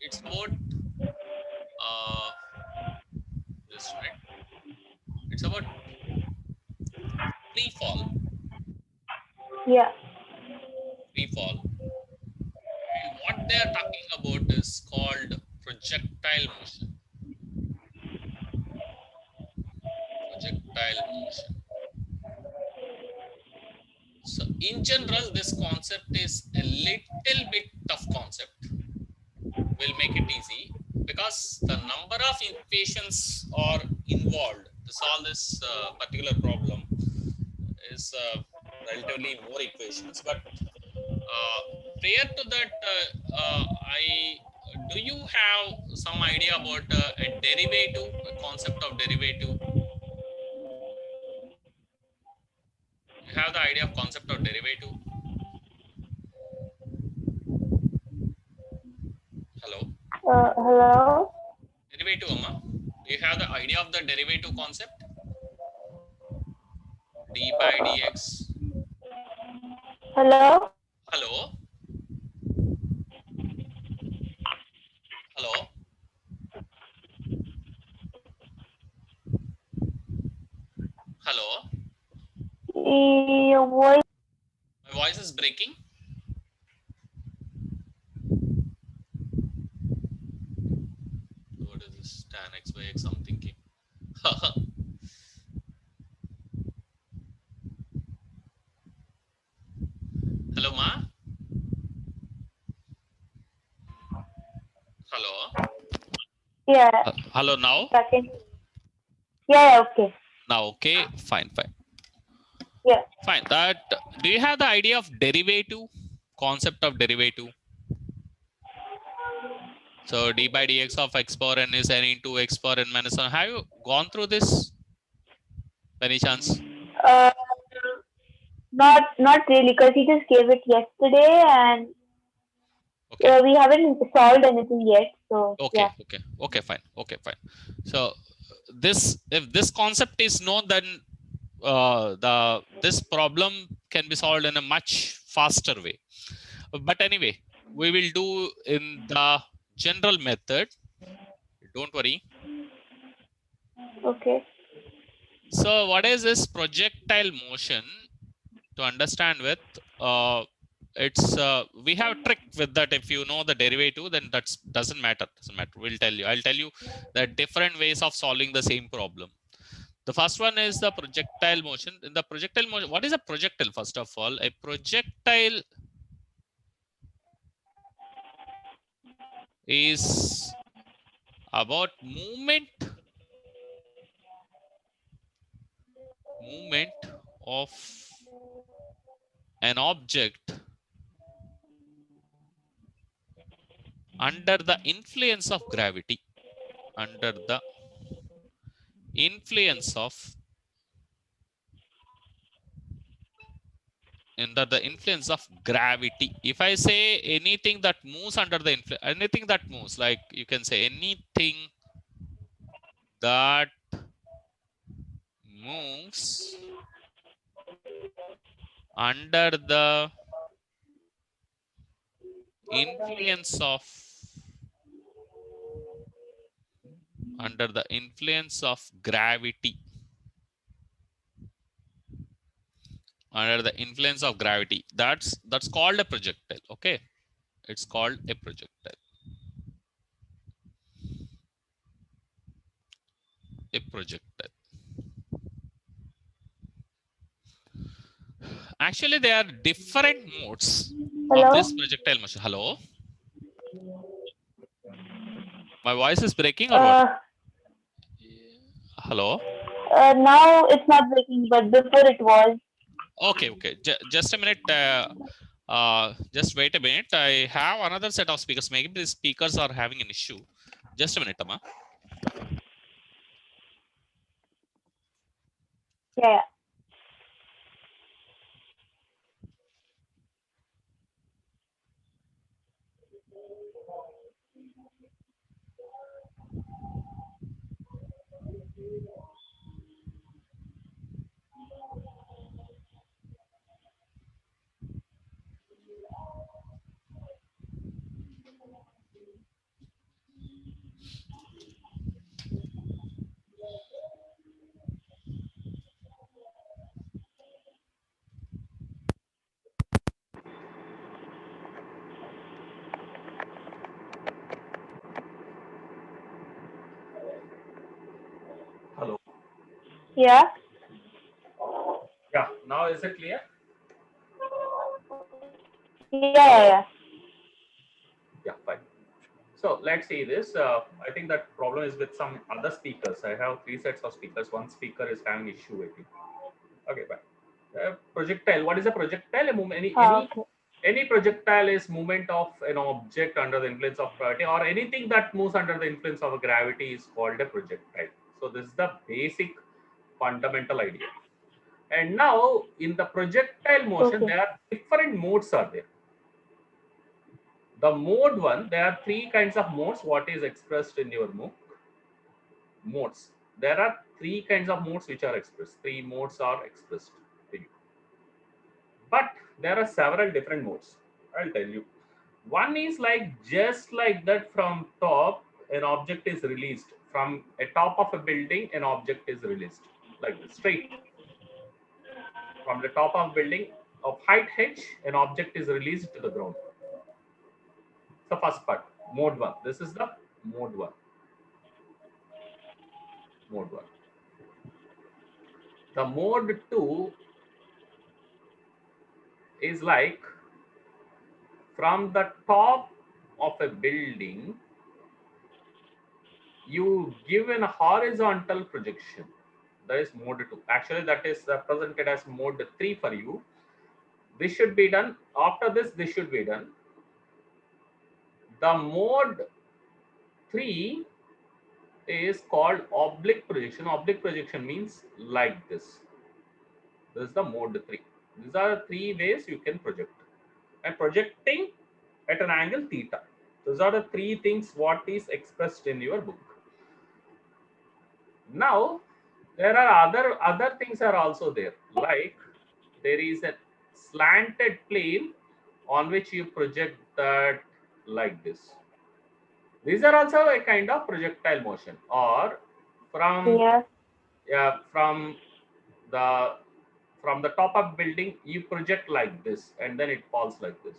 it's about just a minute. It's about free fall. Yeah. Free fall. And what they are talking about is called projectile motion. Projectile motion. So in general, this concept is a little bit tough concept. We'll make it easy because the number of equations are involved to solve this particular problem is relatively more equations. But prior to that, I do you have some idea about a derivative, a concept of derivative? You have the idea of concept of derivative? Hello, Hello. derivative, Amma. Do you have the idea of the derivative concept? D by dx. Hello. Hello, hello, hello. Your voice. My voice is breaking. What is this? Tan x by x. I'm thinking. Hello, ma. Hello. Yeah. Hello now. Second. Yeah. Yeah. Okay. Now, okay. Fine, fine, Yeah. fine. That. Do you have the idea of derivative? Concept of derivative. So d by dx of x power n is n into x power n minus 1. Have you gone through this? By any chance? Uh, not really, because he just gave it yesterday, and Okay. we haven't solved anything yet. So Okay. yeah. Okay. Okay. Fine. Okay. Fine. So this, if this concept is known, then this problem can be solved in a much faster way. But anyway, we will do in the general method. Don't worry. Okay. So what is this projectile motion? To understand with, it's we have a trick with that. If you know the derivative, then that's doesn't matter. Doesn't matter. We'll tell you. I'll tell you the different ways of solving the same problem. The first one is the projectile motion. In the projectile motion, what is a projectile? First of all, a projectile is about movement of an object under the influence of gravity. Under the influence of under the influence of gravity. If I say anything that moves under the influence, anything that moves, like you can say anything that moves under the influence of gravity, under the influence of gravity, that's called a projectile. Okay, it's called a projectile. A projectile. Actually, there are different modes of Hello. this projectile motion. Hello, my voice is breaking or what? Uh, Hello. Now it's not breaking, but before it was. Okay, okay. Just a minute. Just wait a minute. I have another set of speakers. Maybe the speakers are having an issue. Just a minute, Amma. Yeah. Yeah. Yeah, now is it clear? Yeah. Yeah, fine. So let's see this. I think that problem is with some other speakers. I have three sets of speakers. One speaker is having issue, I think. Okay, fine. Projectile. What is a projectile? Okay. Any projectile is movement of an object under the influence of gravity, or anything that moves under the influence of gravity is called a projectile. So this is the basic fundamental idea. And now in the projectile motion, Okay. there are different modes are there. The mode one, there are three kinds of modes. What is expressed in your MOOC? Modes. There are three kinds of modes which are expressed. Three modes are expressed to you. But there are several different modes. I'll tell you. One is like just like that from top, an object is released. From a top of a building, an object is released. Like this, straight. From the top of building of height h, an object is released to the ground. It's the first part, mode one. This is the mode one. Mode one. The mode two is like from the top of a building, you give an horizontal projection. That is mode 2. Actually, that is presented as mode 3 for you. This should be done. After this should be done. The mode 3 is called oblique projection. Oblique projection means like this. This is the mode 3. These are the three ways you can project. And projecting at an angle theta. Those are the three things what is expressed in your book. Now, there are other things are also there. Like there is a slanted plane on which you project that like this. These are also a kind of projectile motion. Or from Yeah. from the top of building you project like this and then it falls like this.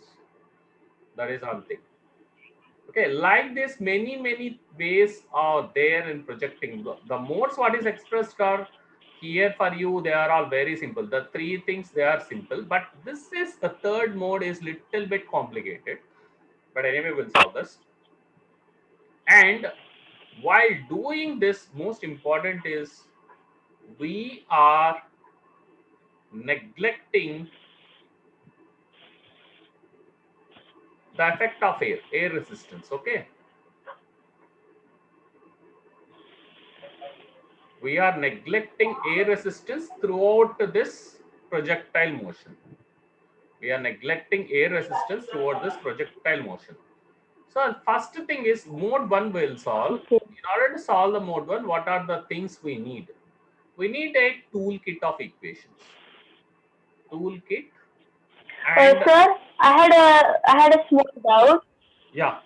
That is one thing. Okay, like this, many ways are there in projecting. The modes what is expressed are here for you. They are all very simple. The three things they are simple, but this is the third mode is little bit complicated. But anyway, we'll solve this. And while doing this, most important is we are neglecting the effect of air resistance. Okay, we are neglecting air resistance throughout this projectile motion. We are neglecting air resistance throughout this projectile motion. So first thing is mode 1 will solve. Okay. In order to solve the mode 1, what are the things we need? We need a toolkit of equations. Toolkit and Sir, I had a small doubt. yeah.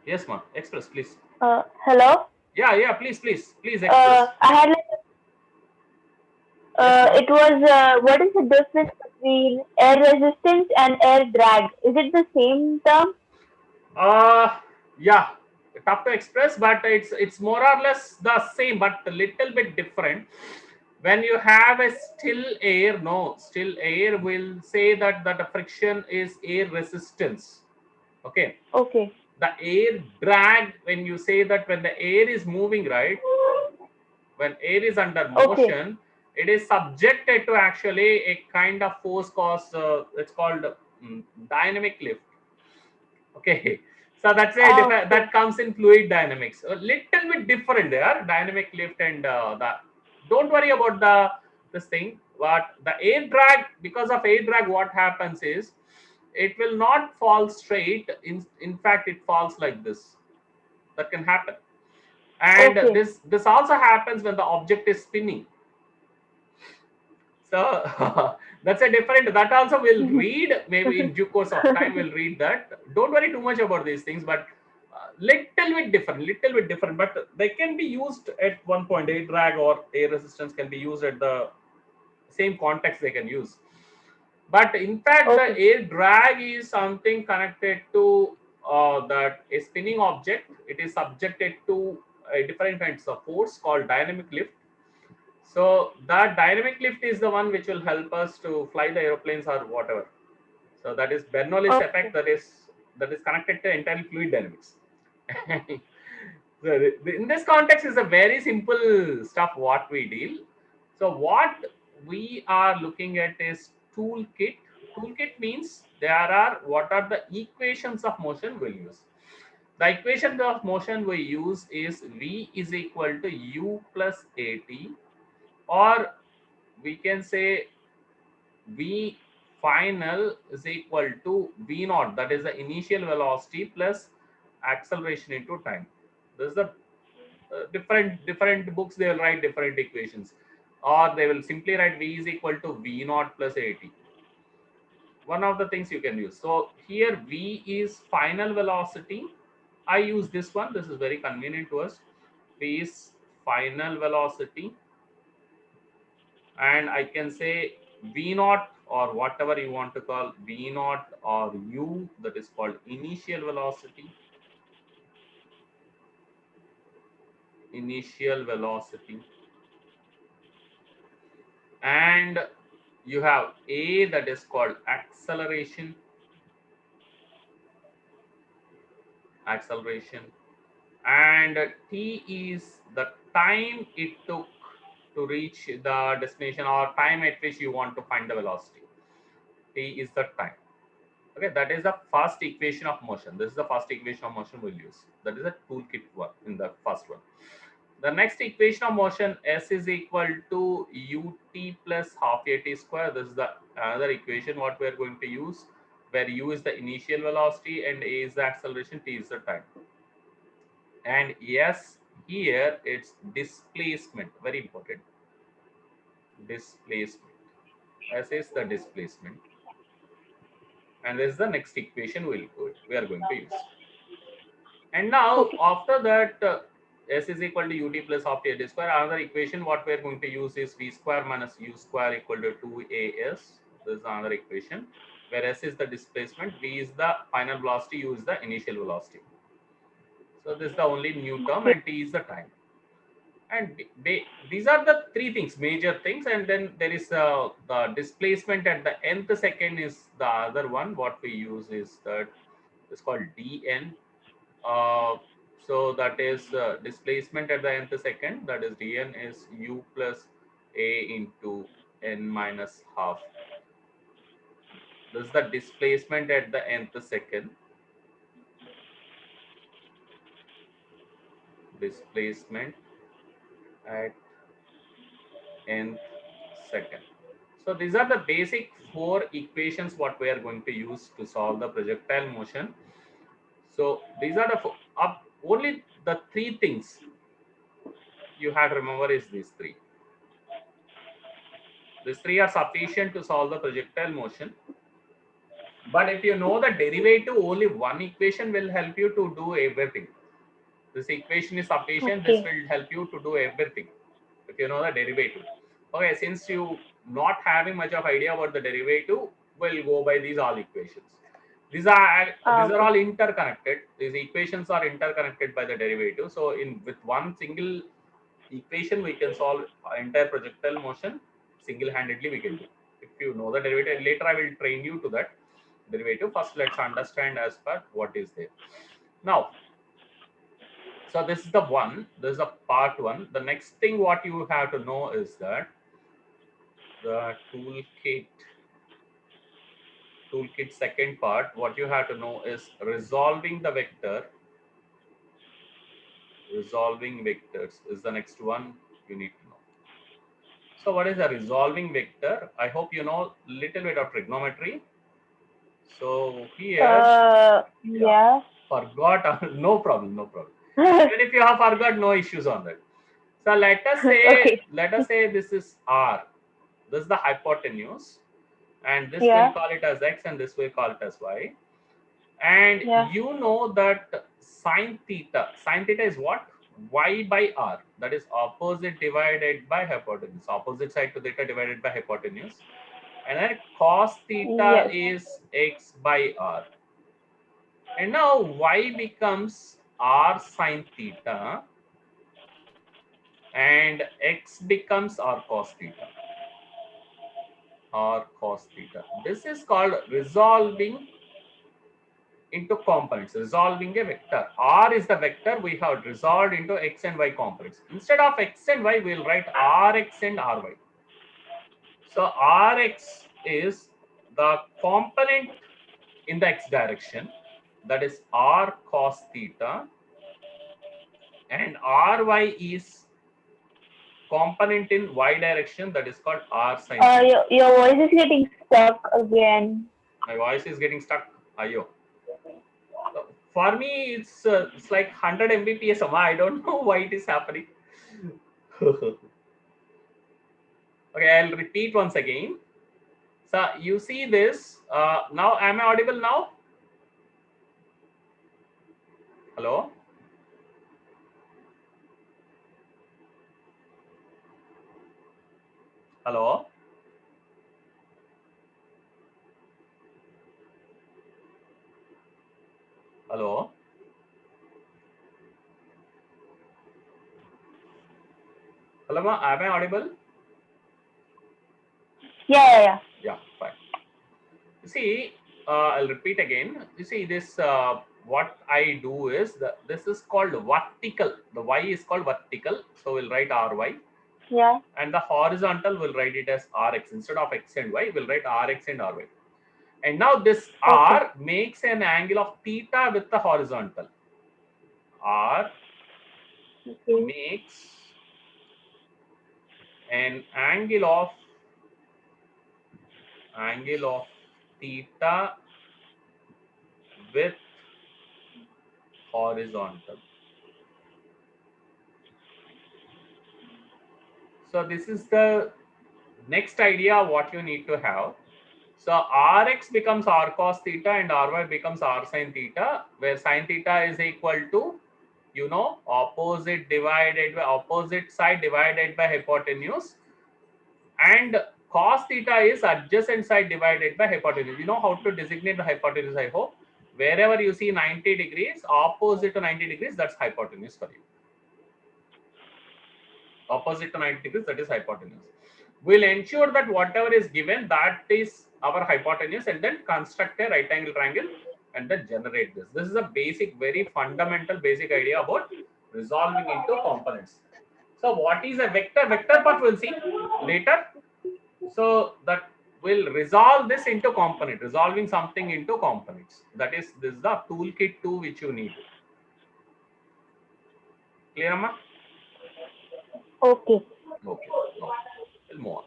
Yes, ma'am. Express, please. Hello. Yeah, please express. I had like Yes, ma'am. it was what is the difference between air resistance and air drag? Is it the same term? Uh, yeah, tough to express, but it's more or less the same, but a little bit different. When you have a still air, no, still air will say that the friction is air resistance. Okay, Okay. the air drag, when you say that when the air is moving, right, when air is under Okay. motion, it is subjected to actually a kind of force cause it's called dynamic lift. Okay, so that's a Okay. that comes in fluid dynamics. A little bit different there, dynamic lift and the. Don't worry about this thing. But the air drag, because of air drag, what happens is it will not fall straight. In fact, it falls like this. That can happen, and Okay. this also happens when the object is spinning. So that's a different. That also we'll read maybe in due course of time. We'll read that. Don't worry too much about these things, but little bit different. But they can be used at one point. Air drag or air resistance can be used at the same context. They can use. But in fact, the Okay. air drag is something connected to that a spinning object. It is subjected to different kinds of force called dynamic lift. So that dynamic lift is the one which will help us to fly the aeroplanes or whatever. So that is Bernoulli's effect, Okay. that is connected to entirely fluid dynamics. So in this context is a very simple stuff what we deal. So what we are looking at is toolkit. Toolkit means there are what are the equations of motion we'll use. The equation of motion we use is V is equal to U plus AT, or we can say V final is equal to V naught, that is the initial velocity plus acceleration into time. This is the different books, they will write different equations, or they will simply write V is equal to V naught plus AT. One of the things you can use. So here V is final velocity. I use this one. This is very convenient to us. V is final velocity, and I can say V naught or whatever you want to call V naught or U, that is called initial velocity. Initial velocity. And you have A, that is called acceleration. Acceleration. And T is the time it took to reach the destination, or time at which you want to find the velocity. T is the time. Okay, that is the first equation of motion. This is the first equation of motion we'll use. That is a toolkit one in the first one. The next equation of motion, S is equal to ut plus half at square. This is the another equation what we are going to use, where u is the initial velocity and a is the acceleration, t is the time. And yes, here it's displacement, very important. Displacement. S is the displacement. And this is the next equation we are going to use. And now Okay. after that, S is equal to ut plus half t square. Another equation what we are going to use is v square minus u square equal to 2as. This is another equation where S is the displacement, v is the final velocity, u is the initial velocity. So this is the only new term, Okay. and t is the time. And these are the three things, major things. And then there is the displacement at the nth second is the other one. What we use is that it's called dn. Uh, so that is displacement at the nth second, that is dn is u plus a into n minus half. This is the displacement at the nth second. Displacement at nth second. So these are the basic four equations what we are going to use to solve the projectile motion. So these are the only the three things you have to remember is these three. These three are sufficient to solve the projectile motion. But if you know the derivative, only one equation will help you to do everything. This equation is sufficient. This Okay. will help you to do everything if you know the derivative. Okay, since you not having much of idea about the derivative, we'll go by these all equations. These are Okay. all interconnected. These equations are interconnected by the derivative. So in with one single equation, we can solve entire projectile motion single-handedly. We can do. If you know the derivative, later I will train you to that derivative. First, let's understand as per what is there. Now, so this is the one. This is a part one. The next thing what you have to know is that the toolkit second part, what you have to know is resolving the vector. Resolving vectors is the next one you need to know. So what is a resolving vector? I hope you know little bit of trigonometry. So here, yeah, Yeah. forgot. No problem, no problem. Even if you have forgot, no issues on that. So Okay. let us say this is r. This is the hypotenuse, and this will Yeah. call it as x, and this will call it as y. And Yeah. you know that sine theta. Sine theta is what? Y by r. That is opposite divided by hypotenuse. Opposite side to theta divided by hypotenuse. And then cos theta Yes. is x by r. And now y becomes r sine theta. and x becomes r cos theta. R cos theta. This is called resolving into components, resolving a vector. R is the vector we have resolved into x and y components. Instead of x and y, we'll write Rx and Ry. So Rx is the component in the x direction, that is R cos theta, and Ry is component in y direction, that is called R sin theta. Your voice is getting stuck again. My voice is getting stuck. Ayo. For me, it's like 100 Mbps. I don't know why it is happening. Okay, I'll repeat once again. So you see this. Now, am I audible now? Hello? Hello? Hello? Hello, ma? Am I audible? Yeah. Yeah, fine. You see, I'll repeat again. You see this, what I do is, this is called vertical. The y is called vertical. So we'll write Ry. Yeah. And the horizontal, we'll write it as Rx. Instead of x and y, we'll write Rx and Ry. And now this R makes an angle of theta with the horizontal. R makes an angle of theta with horizontal. So this is the next idea what you need to have. So Rx becomes R cos theta and Ry becomes R sin theta, where sin theta is equal to, opposite side divided by hypotenuse, and cos theta is adjacent side divided by hypotenuse. You know how to designate the hypotenuse, I hope. Wherever you see 90 degrees, opposite to 90 degrees, that's hypotenuse for you. Opposite to 90 degrees, that is hypotenuse. We'll ensure that whatever is given, that is our hypotenuse, and then construct a right angle triangle and then generate this. This is a basic, very fundamental basic idea about resolving into components. So what is a vector? Vector part we'll see later. So that will resolve this into component, resolving something into components. That is, this is the toolkit 2 which you need. Clear, Amma? Okay. Okay. No. We'll move on.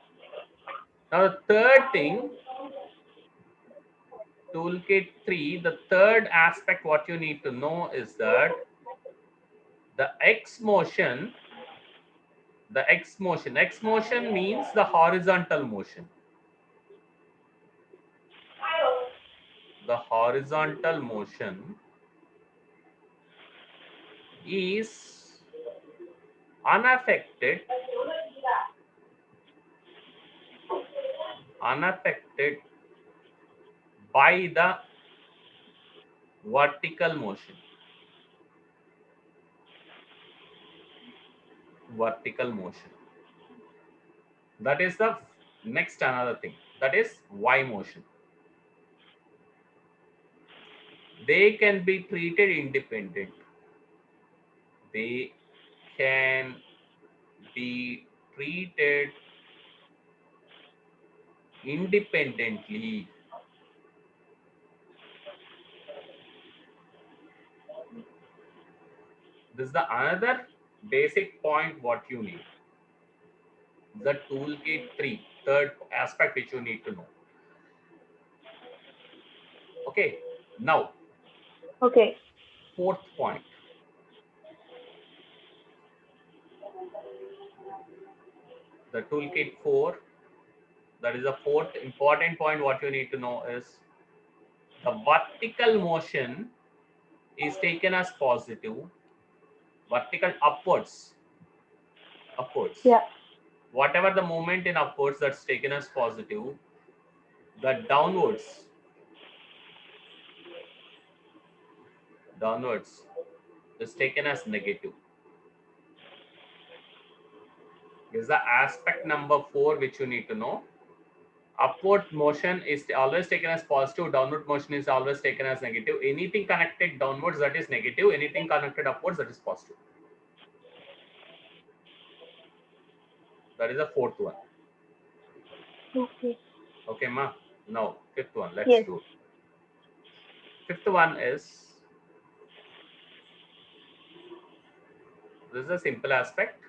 Now the third thing, toolkit 3, the third aspect what you need to know is that the x motion means the horizontal motion. The horizontal motion is unaffected by the vertical motion. That is the next another thing. That is y motion. They can be treated independent. They can be treated independently. This is the another basic point what you need. The toolkit 3, third aspect which you need to know. Okay, now Okay. fourth point. The toolkit 4, that is the fourth important point what you need to know is the vertical motion is taken as positive, vertical upwards. Yeah. Whatever the movement in upwards, that's taken as positive. The downwards is taken as negative. This is the aspect number 4 which you need to know. Upward motion is always taken as positive, downward motion is always taken as negative. Anything connected downwards, that is negative. Anything connected upwards, that is positive. That is the fourth one. Okay. Okay, ma. Now, fifth one. Let's Yes. do it. Fifth one is, this is a simple aspect.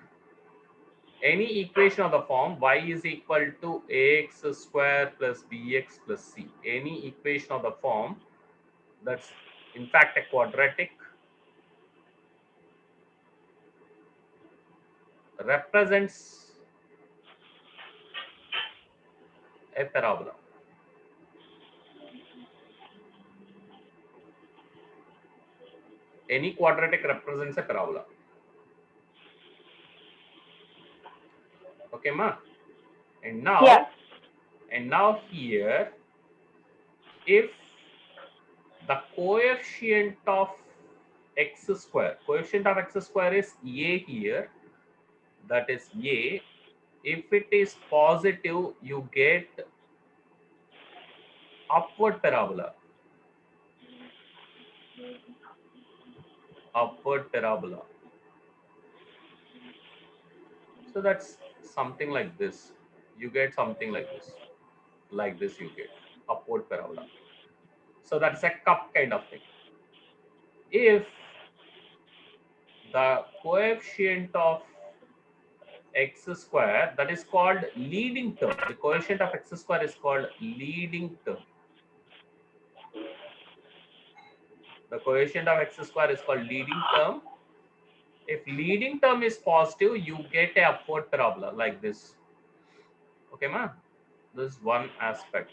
Any equation of the form y is equal to ax square plus bx plus c. Any equation of the form that's in fact a quadratic represents a parabola. Any quadratic represents a parabola. Okay, ma. And now, Yeah. Here, if the coefficient of x square is a here, that is a. If it is positive, you get upward parabola. Upward parabola. So that's something like this. You get something like this. Like this you get upward parabola. So that's a cup kind of thing. If the coefficient of x square, that is called leading term. The coefficient of x square is called leading term. The coefficient of x square is called leading term. If leading term is positive, you get a upward parabola like this. Okay, ma? This is one aspect.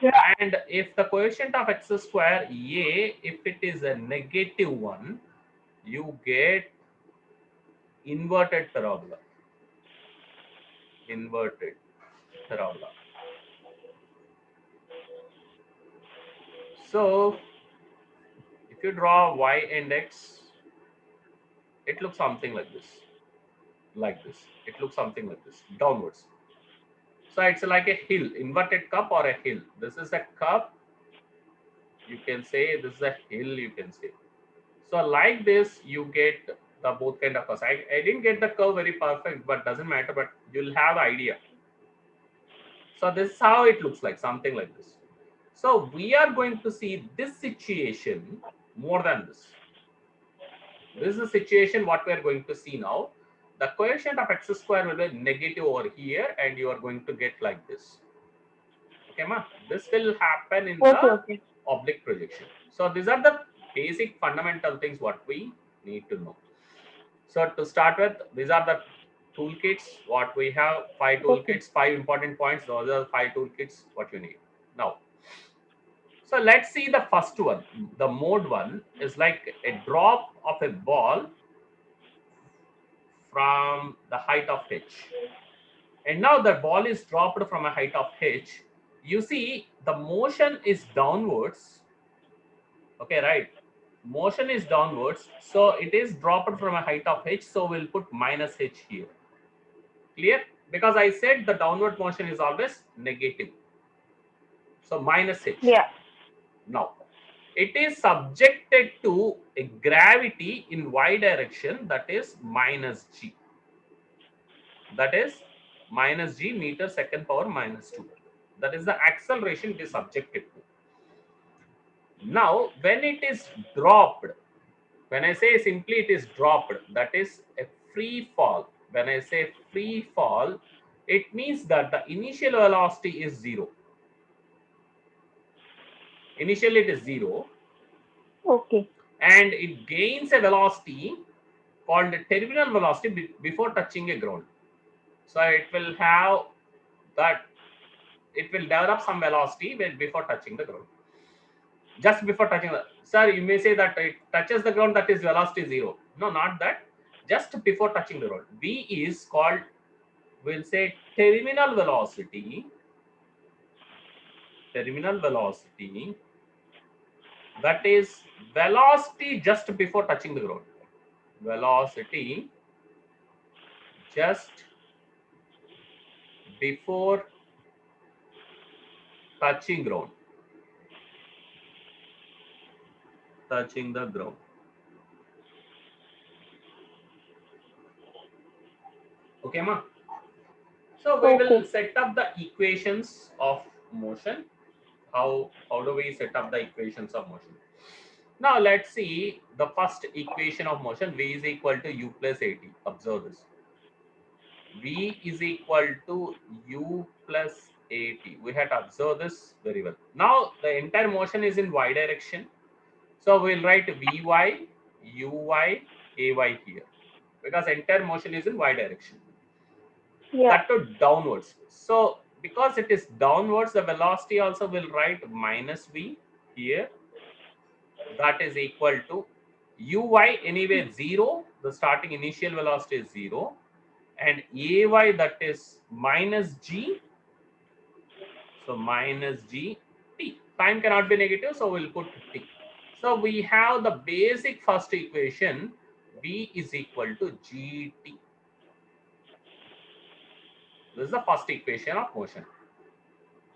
Yeah. And if the coefficient of x square a, if it is a negative one, you get inverted parabola. Inverted parabola. So if you draw y and x, it looks something like this. Like this. It looks something like this. Downwards. So it's like a hill, inverted cup or a hill. This is a cup. You can say this is a hill, you can say. So like this, you get the both kind of curves. I didn't get the curve very perfect, but doesn't matter, but you'll have idea. So this is how it looks like, something like this. So we are going to see this situation more than this. This is the situation what we are going to see now. The coefficient of x square will be negative over here, and you are going to get like this. Okay, ma? This will happen in the oblique projection. So these are the basic fundamental things what we need to know. So to start with, these are the toolkits. What we have, 5 toolkits, 5 important points. Those are the 5 toolkits what you need. Now, so let's see the first one. The mode one is like a drop of a ball from the height of h. And now the ball is dropped from a height of h. You see the motion is downwards. Okay, right? Motion is downwards. So it is dropped from a height of h. So we'll put minus h here. Clear? Because I said the downward motion is always negative. So minus h. Yeah. Now, it is subjected to a gravity in y direction, that is minus g. That is minus g meter second power minus 2. That is the acceleration it is subjected to. Now, when it is dropped, when I say simply it is dropped, that is a free fall. When I say free fall, it means that the initial velocity is 0. Initially it is 0. Okay. And it gains a velocity called terminal velocity before touching a ground. So it will have that, it will develop some velocity before touching the ground. Just before touching the, sir, you may say that it touches the ground, that is velocity 0. No, not that. Just before touching the ground. V is called, we'll say terminal velocity. Terminal velocity. That is velocity just before touching the ground. Velocity just before touching ground. Touching the ground. Okay, ma? So we will Okay. set up the equations of motion. How do we set up the equations of motion? Now let's see the first equation of motion. V is equal to u plus at. Observe this. V is equal to u plus at. We had observed this very well. Now the entire motion is in y direction. So we'll write Vy, Uy, Ay here because entire motion is in y direction. Yeah. That to downwards. So because it is downwards, the velocity also will write minus v here. That is equal to Uy anyway 0. The starting initial velocity is 0. And Ay that is minus g. So minus g t. Time cannot be negative, so we'll put t. So we have the basic first equation, v is equal to gt. This is the first equation of motion.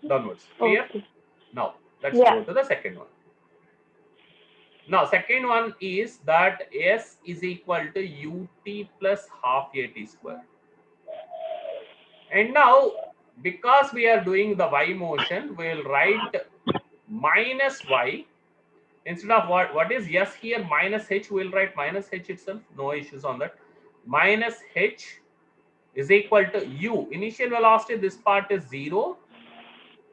Downwards. Clear? Okay. Now let's Yeah. go to the second one. Now second one is that s is equal to ut plus half at square. And now because we are doing the y motion, we will write minus y. Instead of what is yes here, minus h, we'll write minus h itself. No issues on that. Minus h is equal to u. Initial velocity, this part is 0.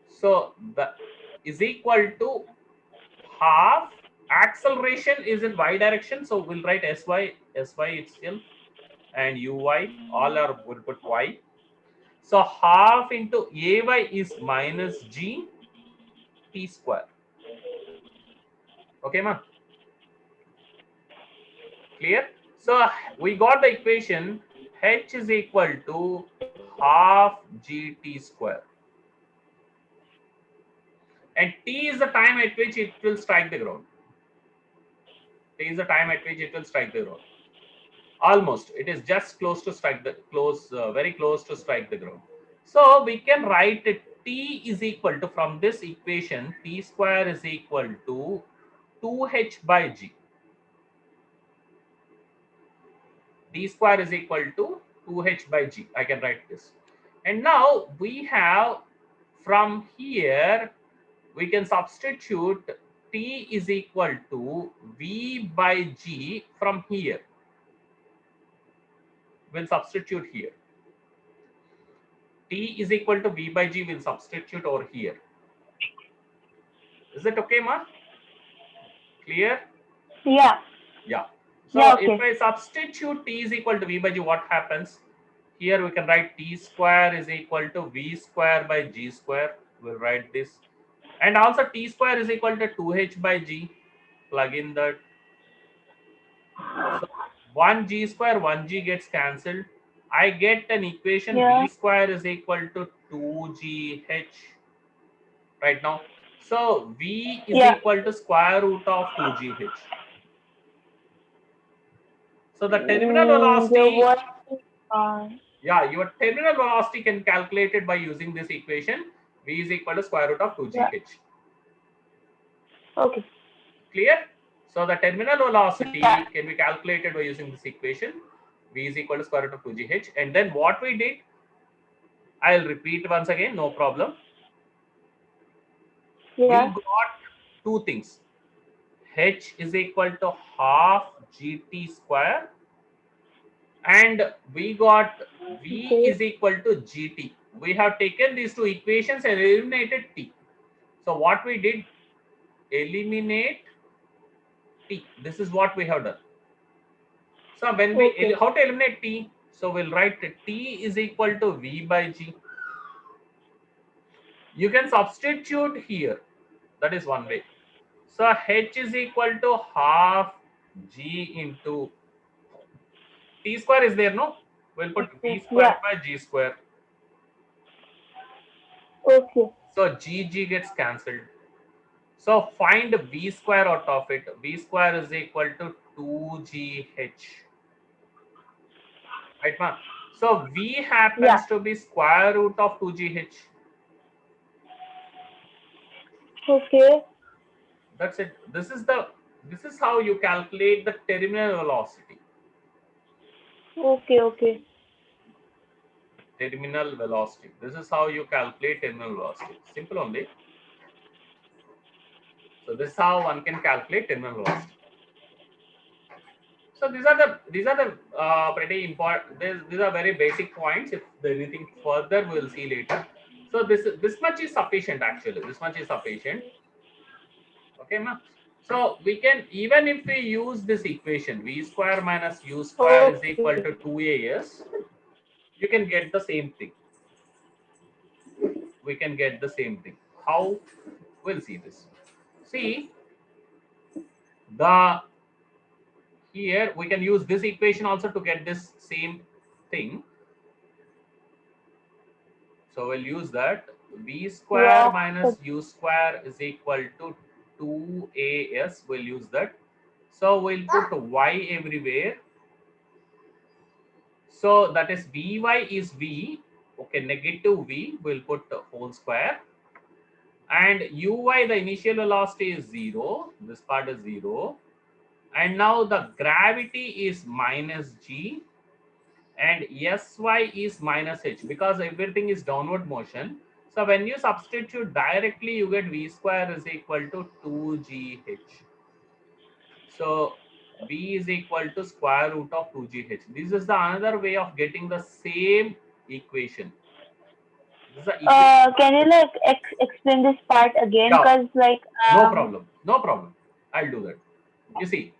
So the is equal to half. Acceleration is in y direction. So we'll write sy itself and uy. All are we'll put y. So half into ay is minus g t square. Okay, ma? Clear? So we got the equation h is equal to half gt square. And t is the time at which it will strike the ground. T is the time at which it will strike the ground. Almost, it is just close to strike the very close to strike the ground. So we can write it, t is equal to, from this equation, t square is equal to 2h by g. D square is equal to 2h by g. I can write this. And now we have, from here, we can substitute t is equal to v by g from here. We'll substitute here. T is equal to v by g, will substitute over here. Is it okay, ma? Clear? Yeah. Yeah. So Yeah, okay. if I substitute t is equal to v by g, what happens? Here we can write t square is equal to v square by g square. We'll write this. And also t square is equal to 2h by g. Plug in that. So 1g square, 1g gets cancelled. I get an equation Yeah. v square is equal to 2gh right now. So v is Yeah. equal to square root of 2gh. So the terminal Your velocity, voice is fine. yeah, your terminal velocity can calculate it by using this equation. V is equal to square root of 2gh. Yeah. Okay. Clear? So the terminal velocity Yeah. can be calculated by using this equation. V is equal to square root of 2gh. And then what we did, I'll repeat once again, no problem. Yeah. We got two things. H is equal to half gt square. And we got V Okay. is equal to gt. We have taken these two equations and eliminated t. So what we did, eliminate t. This is what we have done. So when we, Okay. how to eliminate t? So we'll write t is equal to v by g. You can substitute here. That is one way. So h is equal to half g into t square is there, no? We'll put v square Yeah. by g square. Okay. So g gets cancelled. So find v square out of it. V square is equal to 2gh. Right, ma? So V happens to be square root of 2gh. Okay. That's it. This is how you calculate the terminal velocity. Okay. Okay. Terminal velocity. This is how you calculate terminal velocity. Simple only. So this is how one can calculate terminal velocity. So these are the pretty important. These are very basic points. If there's anything further, we'll see later. So this much is sufficient actually. This much is sufficient. Okay, ma. So we can, even if we use this equation, v square minus u square is Okay. equal to 2as, you can get the same thing. We can get the same thing. How? We'll see this. See, the here we can use this equation also to get this same thing. So we'll use that. V square Yeah. minus u square is equal to 2as. We'll use that. So we'll put y everywhere. So that is Vy is V. Okay, negative V. We'll put the whole square. And Uy, the initial velocity is 0. This part is 0. And now the gravity is minus g. And Sy is minus h because everything is downward motion. So when you substitute directly, you get V square is equal to 2gh. So V is equal to square root of 2gh. This is the another way of getting the same equation. This is the equation. Can you like explain this part again? Yeah, Cause like no problem. No problem. I'll do that. You see,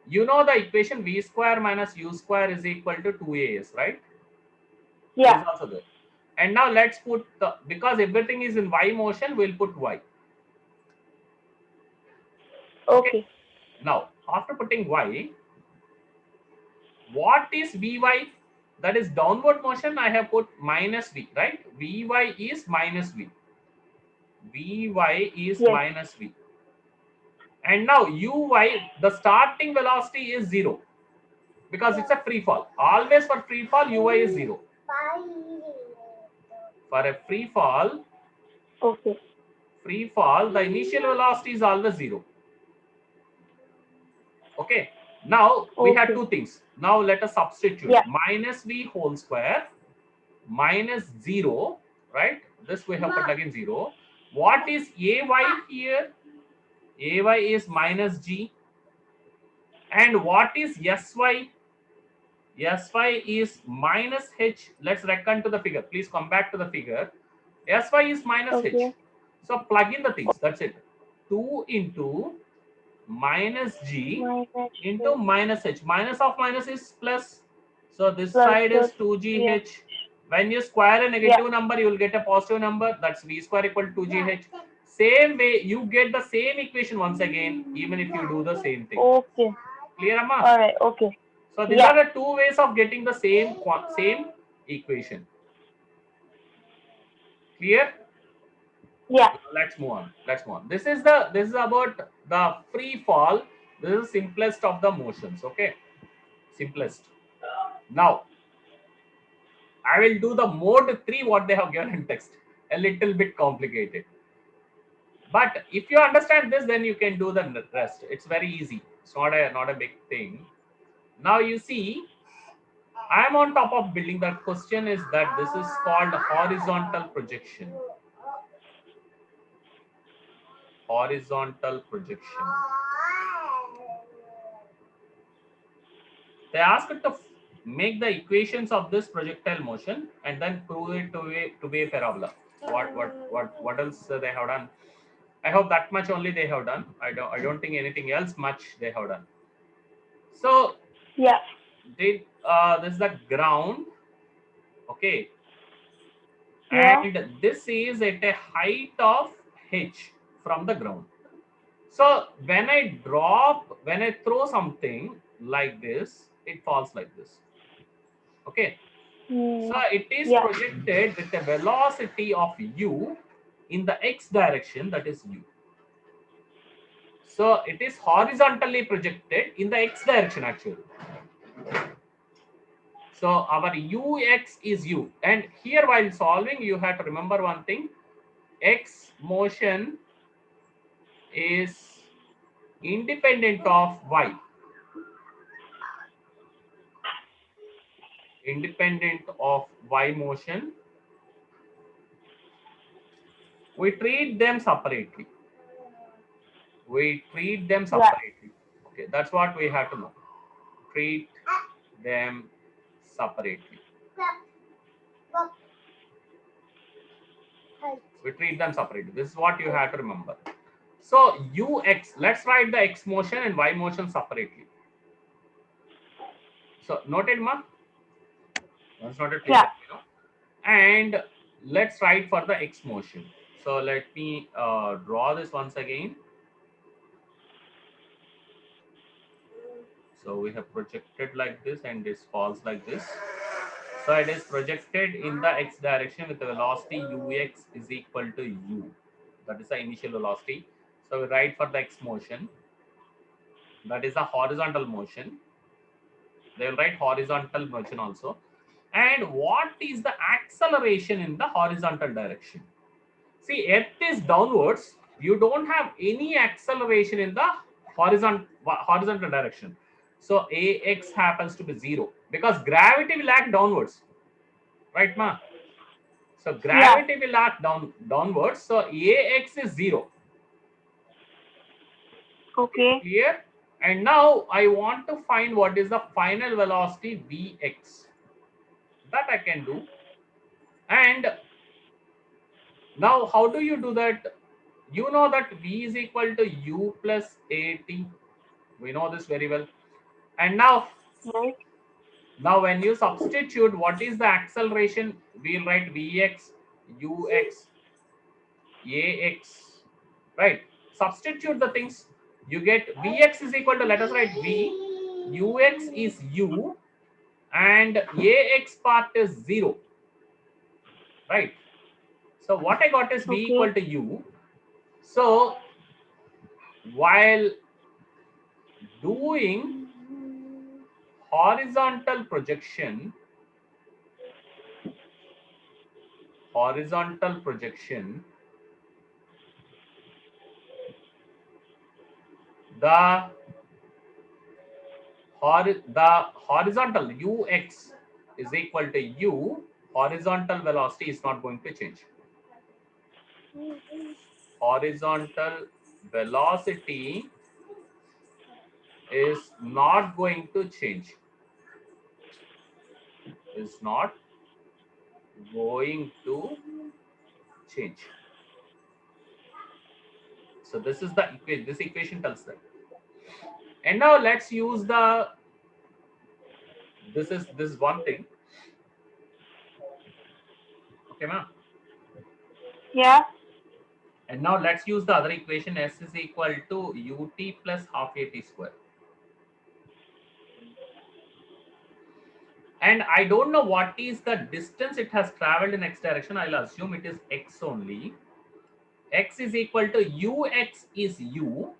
you know the equation V square minus U square is equal to 2as, right? It yeah. is also there. And now let's put the, because everything is in y motion, we'll put y. Okay. Okay. Now, after putting y, what is Vy? That is downward motion. I have put minus V, right? Vy is minus V. Vy is Yes. minus V. And now Uy, the starting velocity is 0 because it's a free fall. Always for free fall, Uy is 0. For a free fall, Okay. the initial velocity is always 0. Okay. Now we have Okay. two things. Now let us substitute. Yeah. Minus V whole square minus 0, right? This we have put again 0. What is Ay here? Ay is minus G. And what is Sy? Sy is minus H. Let's reckon to the figure. Please come back to the figure. Sy is minus H. Okay. So plug in the things. That's it. 2 into minus G Minus into minus H. Minus of minus is plus. So this plus side is plus, 2GH. yeah. When you square a negative number, you will get a positive number. That's V square equal to 2GH. Same way, you get the same equation once again, even if you do the same thing. Okay. Clear, Amma? All right. Okay. So these Yeah. are the two ways of getting the same equation. Clear? Yeah. Let's move on. Let's move on. This is about the free fall. This is simplest of the motions. Okay, simplest. Now I will do the mode 3 what they have given in text. A little bit complicated. But if you understand this, then you can do the rest. It's very easy. It's not a big thing. Now you see, I am on top of building. The question is that this is called horizontal projection. Horizontal projection. They asked to make the equations of this projectile motion and then prove it to be a parabola. What else they have done? I hope that much only they have done. I don't think anything else much they have done. So Yeah. this is the ground, okay, Yeah. and this is at a height of h from the ground. So when I throw something like this, it falls like this. Okay. Hmm. So it is Yeah. projected with a velocity of u in the x direction, that is u. So it is horizontally projected in the x direction actually. So our ux is u, and here while solving you have to remember one thing: x motion is independent of y, independent of y motion. We treat them separately. We treat them Yeah. separately. Okay, that's what we have to know. Treat them separately. We treat them separately. This is what you have to remember. So ux, let's write the x motion and y motion separately. So noted, ma? Once noted, please Yeah. let me know. And let's write for the x motion. So let me draw this once again. So we have projected like this, and this falls like this. So it is projected in the x direction with the velocity ux is equal to u. That is the initial velocity. So we write for the x motion. That is a horizontal motion. They will write horizontal motion also. And what is the acceleration in the horizontal direction? See, earth is downwards. You don't have any acceleration in the horizontal direction. So ax happens to be 0 because gravity will act downwards, right, ma? So Yeah. gravity will act downwards. So ax is 0. Okay. Clear? And now I want to find what is the final velocity vx. That I can do. And now how do you do that? You know that v is equal to u plus at. We know this very well. And Right. now when you substitute what is the acceleration, we'll write vx, ux, ax, right? Substitute the things. You get vx is equal to, let us write v, ux is u, and ax part is 0, right? So what I got is v Okay. equal to u. So while doing horizontal projection, horizontal projection, the the horizontal ux is equal to u, horizontal velocity is not going to change. Horizontal velocity is not going to change. Is not going to change. So this is the equation. This equation tells that. And now let's use the. This is one thing. Okay, ma'am. Yeah. And now let's use the other equation. S is equal to ut plus half at square. And I don't know what is the distance it has traveled in x direction. I'll assume it is x only. X is equal to ux is u,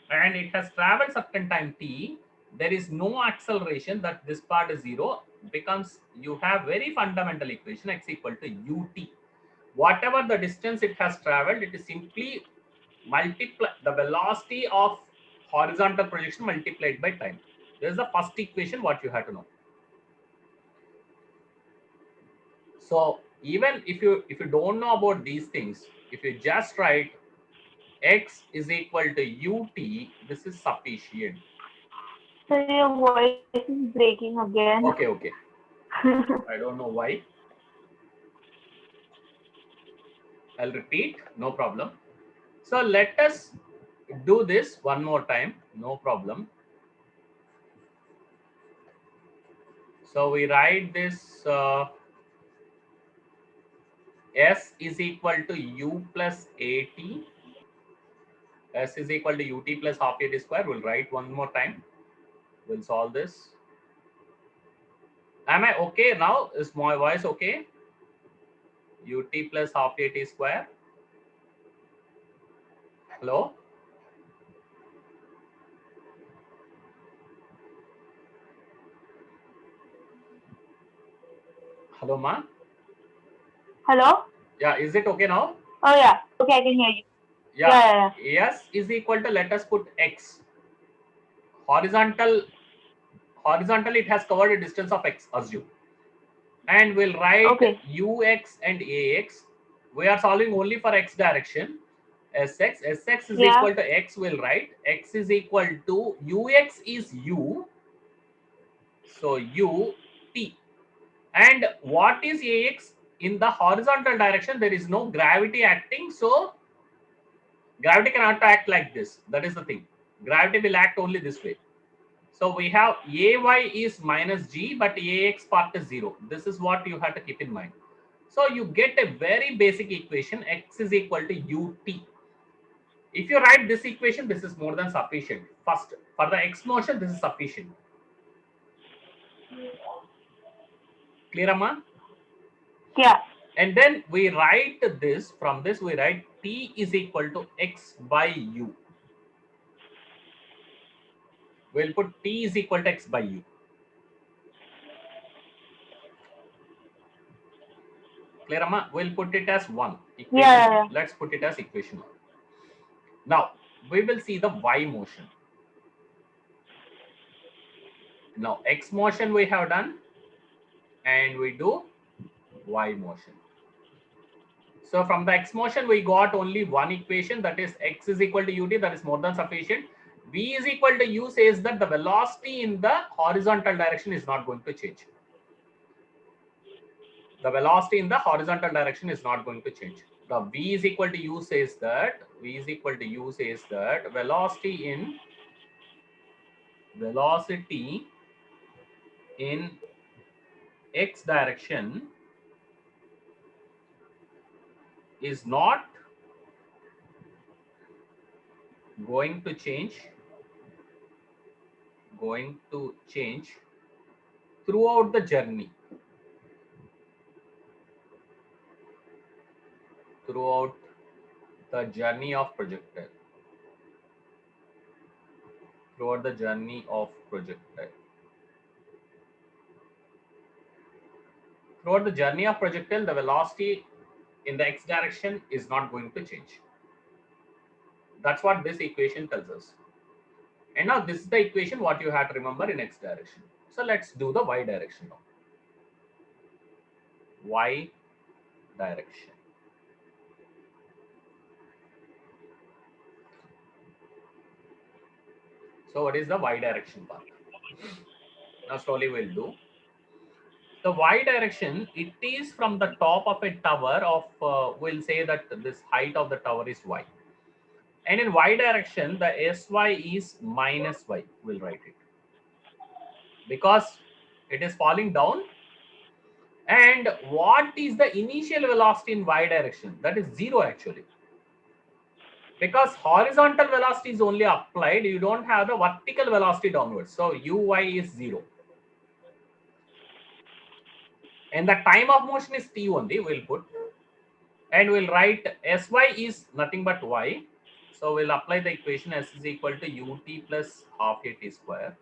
and it has traveled certain time t. There is no acceleration, that this part is 0, becomes, you have very fundamental equation, x equal to ut. Whatever the distance it has traveled, it is simply multiply the velocity of horizontal projection multiplied by time. This is the first equation what you have to know. So even if you don't know about these things, if you just write x is equal to ut, this is sufficient. So your voice is breaking again. Okay. I don't know why. I'll repeat, no problem. So let us do this one more time, no problem. So we write this s is equal to u plus at. S is equal to ut plus half at square. We'll write one more time. We'll solve this. Am I okay now? Is my voice okay? Ut plus half at square. Hello? Hello, ma. Hello? Yeah, is it okay now? Oh yeah. Okay, I can hear you. Yeah. Yeah. S is equal to, let us put x. Horizontal it has covered a distance of x, assume, and we'll write Okay. ux and ax. We are solving only for x direction. Sx is Yeah. equal to x, we'll write x is equal to ux is u, so u t. And what is ax? In the horizontal direction there is no gravity acting, so gravity cannot act like this. That is the thing. Gravity will act only this way. So we have ay is minus g, but ax part is 0. This is what you have to keep in mind. So you get a very basic equation, x is equal to ut. If you write this equation, this is more than sufficient. First, for the x motion, this is sufficient. Clear, Amma? Yeah. And then we write this, from this we write t is equal to x by u. We'll put t is equal to x by u. Clear, Amma? We'll put it as 1. Equation Yeah. 1. Let's put it as equation 1. Now, we will see the y motion. Now, x motion we have done, and we do y motion. So from the x motion, we got only one equation, that is x is equal to ut, that is more than sufficient. V is equal to u says that the velocity in the horizontal direction is not going to change. The velocity in the horizontal direction is not going to change. The v is equal to u says that velocity in x direction is not going to change throughout the journey of projectile. Throughout the journey of projectile. Throughout the journey of projectile, the velocity in the x direction is not going to change. That's what this equation tells us. And now this is the equation what you have to remember in x direction. So let's do the y direction now. Y direction. So what is the y direction part? Now slowly we'll do. The y direction, it is from the top of a tower of, we'll say that this height of the tower is y. And in y direction, the sy is minus y, we'll write it. Because it is falling down. And what is the initial velocity in y direction? That is 0 actually. Because horizontal velocity is only applied, you don't have the vertical velocity downwards. So uy is 0. And the time of motion is t only, we'll put. And we'll write sy is nothing but y. So we'll apply the equation s is equal to ut plus half a t square.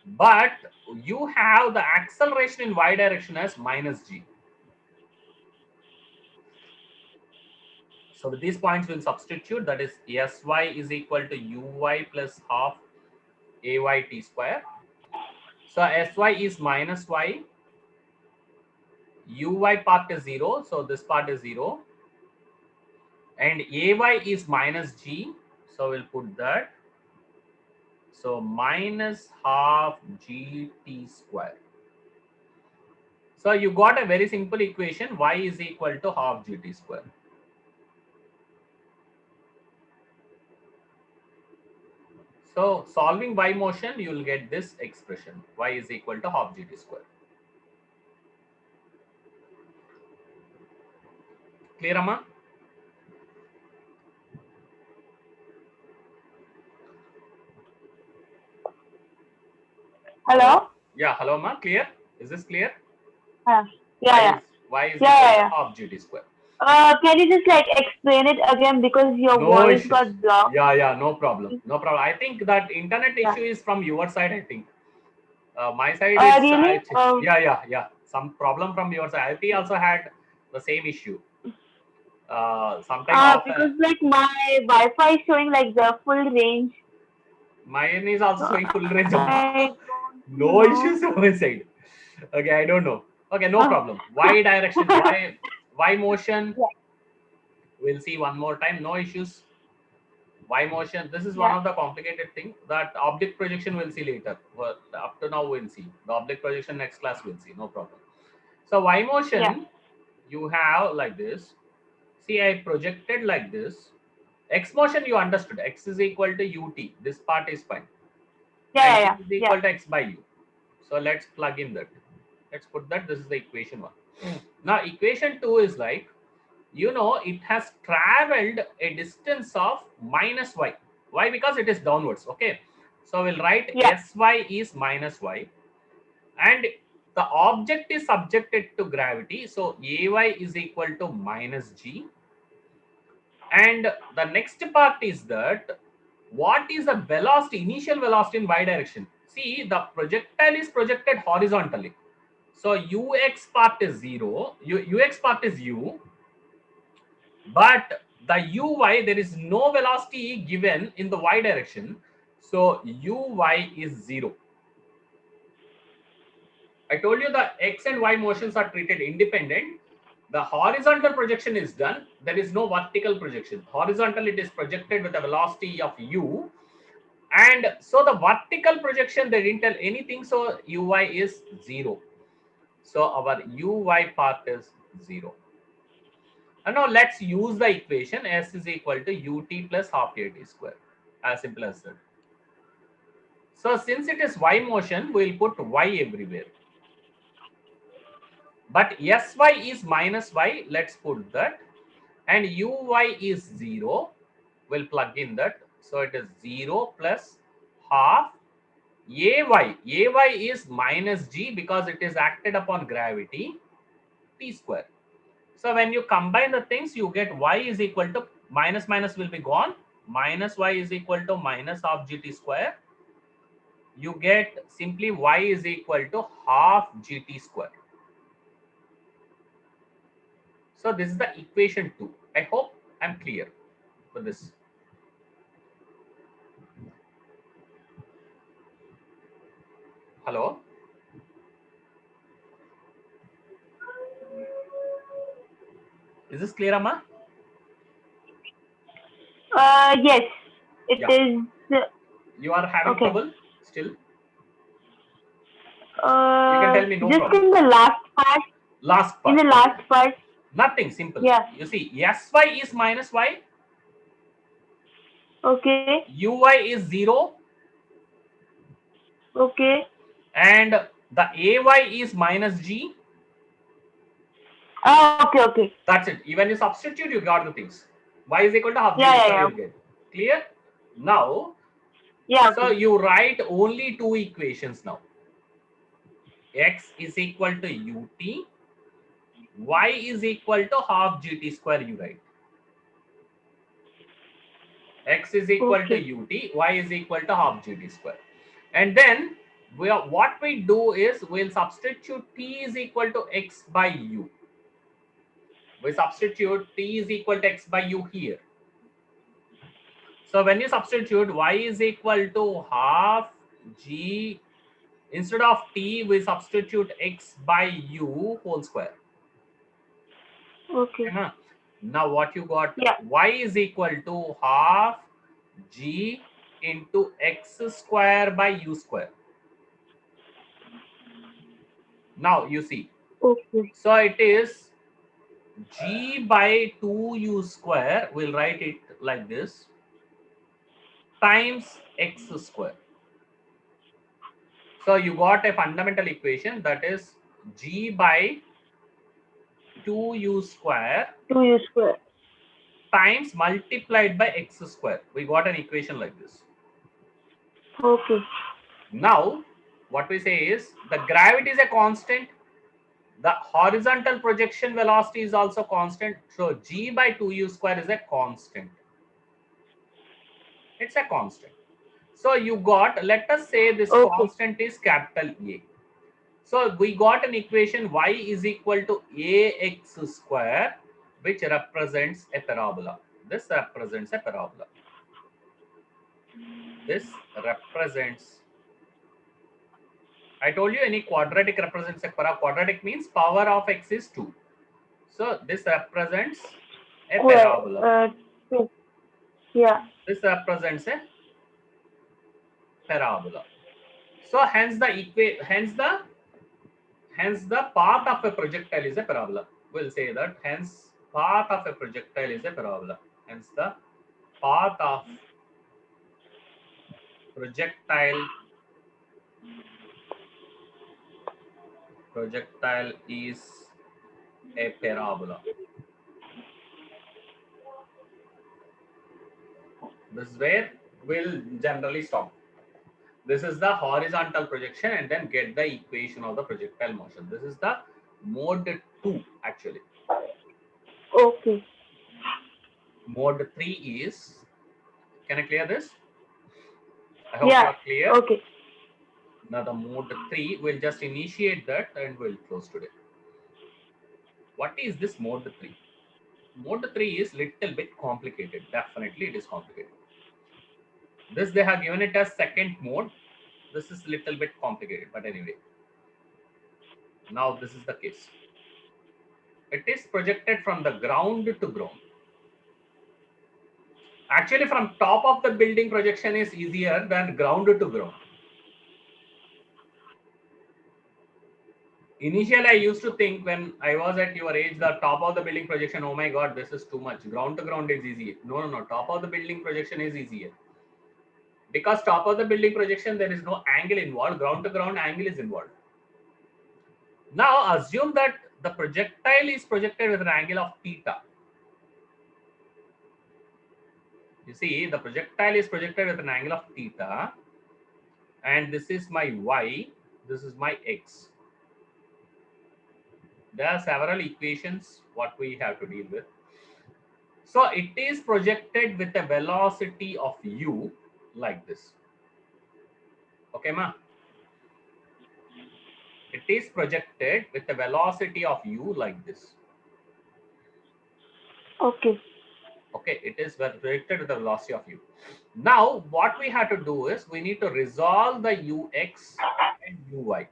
But you have the acceleration in y direction as minus g. So with these points we'll substitute, that is sy is equal to uy plus half ay t square. So sy is minus y, uy part is 0, so this part is 0, and ay is minus g, so we'll put that. So minus half gt square. So you got a very simple equation, y is equal to half gt square. So solving by motion, you will get this expression, y is equal to half gt square. Clear, Amma? Hello? Yeah, hello, Amma. Clear? Is this clear? Yeah. Y is Yeah, equal yeah. to half gt square. Can you just like explain it again because your No voice issues. got blocked? Yeah, no problem. No problem. I think that internet Yeah. issue is from your side, I think. My side, Really? yeah. some problem from your side. IP also had the same issue. Sometime off. Because like my Wi-Fi is showing like the full range. Mine is also So showing full range. I don't No know. issues on my side. Okay, I don't know. Okay, no problem. Y direction, y motion. Yeah, We'll see one more time. No issues. Y motion. This is one yeah, of the complicated thing that object projection we'll see later. Well, up to now we'll see the object projection next class. We'll see. No problem. So Y yeah, motion, you have like this. See, I projected like this. X motion you understood. X is equal to ut. This part is fine. yeah, And yeah, t yeah, is yeah. equal to x by u. So let's plug in that. Let's put that. This is the equation one. Now equation two is like, it has traveled a distance of minus y. Why? Because it is downwards. Okay. So we'll write Yeah. sy is minus y, and the object is subjected to gravity. So ay is equal to minus g. And the next part is that what is the velocity, initial velocity in y direction? See, the projectile is projected horizontally. So ux part is 0, ux part is u, but the uy, there is no velocity given in the y direction. So uy is 0. I told you the x and y motions are treated independent. The horizontal projection is done. There is no vertical projection. Horizontal, it is projected with a velocity of u. And so the vertical projection, they didn't tell anything. So uy is 0. So our uy part is 0. And now let's use the equation s is equal to ut plus half at square. As simple as that. So since it is y motion, we'll put y everywhere. But sy is minus y. Let's put that. And uy is 0. We'll plug in that. So it is 0 plus half ay is minus g because it is acted upon gravity, t square. So when you combine the things, you get y is equal to minus minus will be gone. Minus y is equal to minus half gt square. You get simply y is equal to half gt square. So this is the equation 2. I hope I'm clear for this. Hello? Is this clear, Amma? Yes, it Yeah. is. You are having Okay. trouble still? You can tell me, no Just problem. in the last part. Last part. In the last part. Nothing, simple. Yeah. You see, sy is minus y, Okay. uy is 0, Okay. and the ay is minus g. Okay. Okay. That's it. When you substitute, you got the things. Y is equal to half Yeah. gt Yeah. square, Yeah. you get. Clear? Now, Yeah. so Okay. you write only two equations now. X is equal to ut, y is equal to half gt square, you write. X is equal to Okay. ut, y is equal to half gt square. And then what we do is we'll substitute t is equal to x by u. We substitute t is equal to x by u here. So when you substitute y is equal to half g, instead of t, we substitute x by u whole square. Okay. Okay, now what you got? Yeah. Y is equal to half g into x square by u square. Now you see. Okay. So it is g by 2u square. We'll write it like this, times x square. So you got a fundamental equation that is g by 2u square 2u square. times multiplied by x square. We got an equation like this. Okay. Now, what we say is the gravity is a constant. The horizontal projection velocity is also constant. So g by 2u square is a constant. It's a constant. So you got, let us say this Okay. constant is capital A. So we got an equation y is equal to ax square, which represents a parabola. This represents a parabola. This represents, I told you any quadratic represents a quadratic means power of x is 2. So this represents a Square. parabola. 2. Yeah. This represents a parabola. So hence the path of a projectile is a parabola. We'll say that hence path of a projectile is a parabola. Hence the path of projectile is a parabola. This is where we'll generally stop. This is the horizontal projection and then get the equation of the projectile motion. This is the mode 2 actually. Okay. Mode 3 is, can I clear this? I hope you Yeah. are clear. Okay. Now the mode 3, we'll just initiate that and we'll close today. What is this mode 3? Mode 3 is little bit complicated. Definitely it is complicated. This they have given it as second mode. This is little bit complicated, but anyway. Now this is the case. It is projected from the ground to ground. Actually, from top of the building projection is easier than ground to ground. Initially, I used to think when I was at your age, the top of the building projection, oh my God, this is too much. Ground to ground is easy. No, no, no. Top of the building projection is easier. Because top of the building projection, there is no angle involved. Ground to ground angle is involved. Now, assume that the projectile is projected with an angle of theta. You see, the projectile is projected with an angle of theta. And this is my y. This is my x. There are several equations what we have to deal with. So it is projected with a velocity of u like this. Okay, ma? It is projected with a velocity of u like this. Okay. Okay, it is projected with the velocity of u. Now, what we have to do is we need to resolve the ux and uy.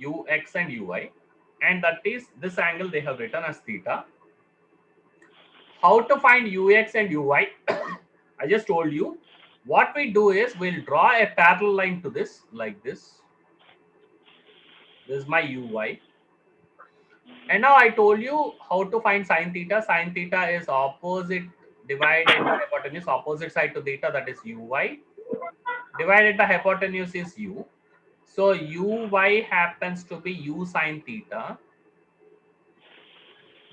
Ux and uy. And that is this angle they have written as theta. How to find ux and uy? I just told you. What we do is we'll draw a parallel line to this like this. This is my uy. And now I told you how to find sine theta. Sine theta is opposite divided by hypotenuse, opposite side to theta, that is uy. Divided by hypotenuse is u. So uy happens to be u sine theta.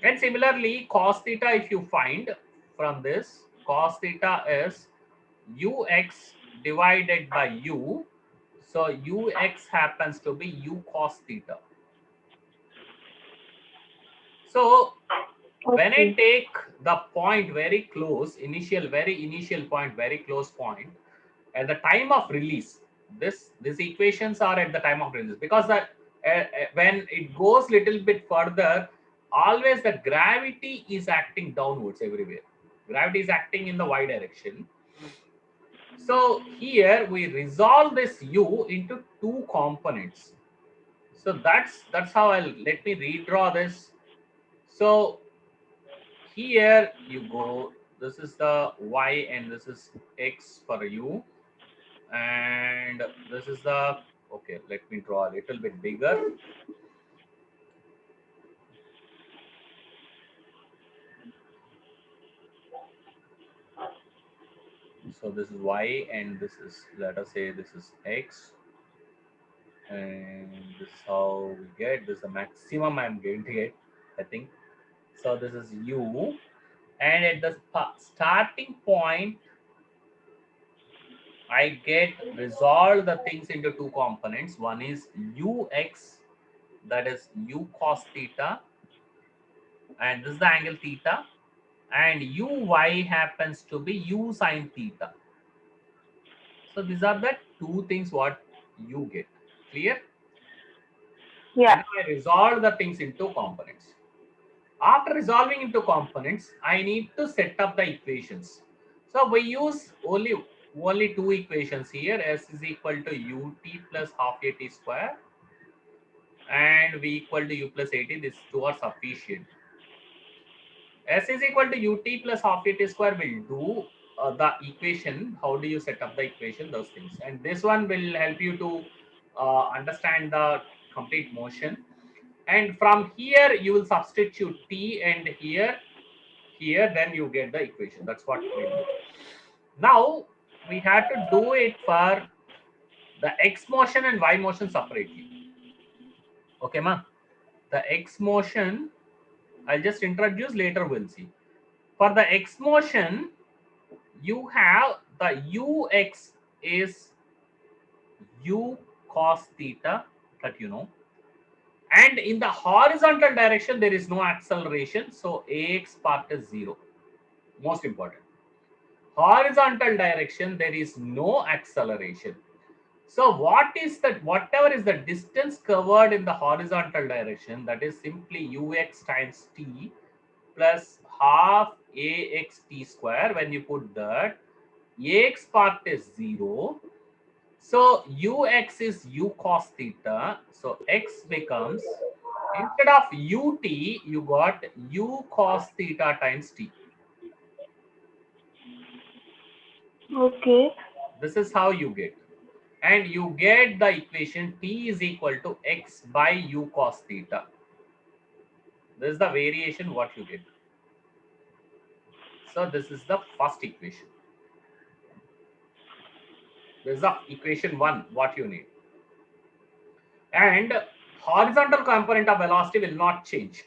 And similarly, cos theta, if you find from this, cos theta is ux divided by u. So ux happens to be u cos theta. So when I Okay. take the point very close, very initial point, very close point, at the time of release, these equations are at the time of release, because when it goes little bit further, always the gravity is acting downwards everywhere. Gravity is acting in the y direction. So here we resolve this u into two components. So that's how I'll let me redraw this. So here you go, this is the y and this is x for you, and this is the, okay, let me draw a little bit bigger. So this is y and this is, let us say this is x, and this is how we get this, the maximum I'm going to get, I think. So this is u, and at the starting point I get resolve the things into two components. One is ux, that is u cos theta, and this is the angle theta, and uy happens to be u sine theta. So these are the two things what you get. Clear? Yeah. Now I resolve the things into components. After resolving into components, I need to set up the equations. So we use only two equations here. S is equal to ut plus half at square and v equal to u plus 80. These two are sufficient. S is equal to ut plus half at square will do the equation. How do you set up the equation? Those things. And this one will help you to understand the complete motion. And from here, you will substitute t, and here, then you get the equation. That's what we do. Now, we had to do it for the x motion and y motion separately. Okay, ma? The x motion, I'll just introduce, later we'll see. For the x motion, you have the ux is u cos theta, that you know. And in the horizontal direction, there is no acceleration. So ax part is 0. Most important. Horizontal direction, there is no acceleration. So what is that? Whatever is the distance covered in the horizontal direction, that is simply ux times t plus half ax t square. When you put that, ax part is 0. So ux is u cos theta. So x becomes, instead of ut, you got u cos theta times t. Okay. This is how you get. And you get the equation t is equal to x by u cos theta. This is the variation what you get. So this is the first equation. This is the equation 1 what you need. And horizontal component of velocity will not change.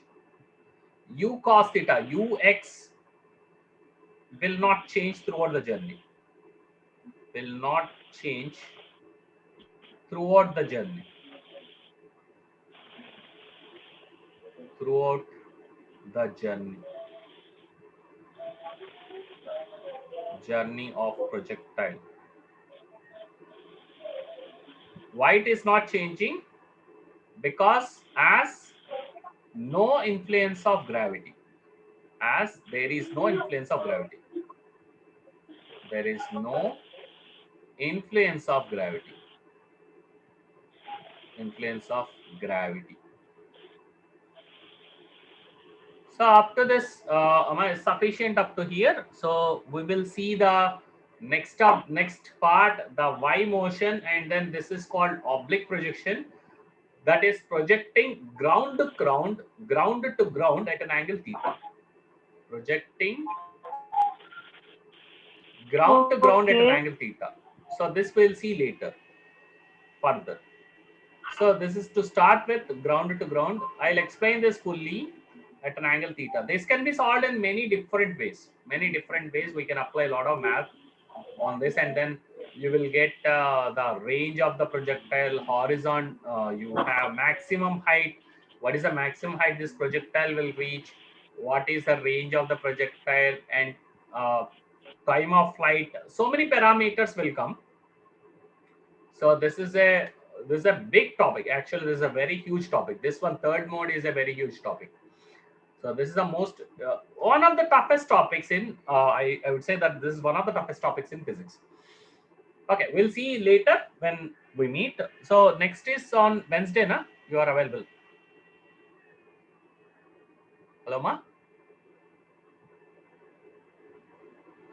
U cos theta, ux will not change throughout the journey. Will not change throughout the journey. Throughout the journey of projectile. Why it is not changing? Because as no influence of gravity. As there is no influence of gravity. There is no influence of gravity. Influence of gravity. So after this, am I sufficient up to here? So we will see the next part, the y motion, and then this is called oblique projection. That is projecting ground to ground at an angle theta. Projecting ground to ground at an angle theta. So this we'll see later further. So this is to start with ground to ground. I'll explain this fully at an angle theta. This can be solved in many different ways. Many different ways. We can apply a lot of math on this, and then you will get the range of the projectile, horizon. You have maximum height. What is the maximum height this projectile will reach? What is the range of the projectile, and time of flight? So many parameters will come. So this is a big topic. Actually, this is a very huge topic. This one, third mode, is a very huge topic. So this is the most one of the toughest topics in. I would say that this is one of the toughest topics in physics. Okay, we'll see later when we meet. So next is on Wednesday, na? You are available. Hello, ma.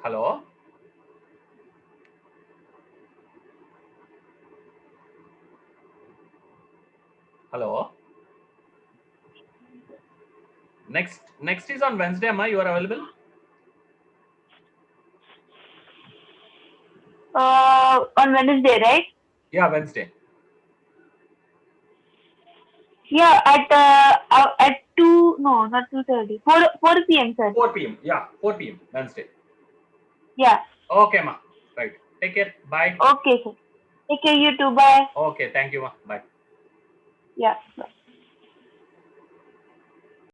Hello. Hello. Next is on Wednesday, ma. You are available. On Wednesday, right? Yeah, Wednesday. Yeah, at 2, no, not 2:30. 4 p.m. sir. 4 p.m. Yeah, 4 p.m. Wednesday. Yeah. Okay, ma. Right. Take care. Bye. Okay, sir. Take care, you too. Bye. Okay. Thank you, ma. Bye. Yeah. Bye.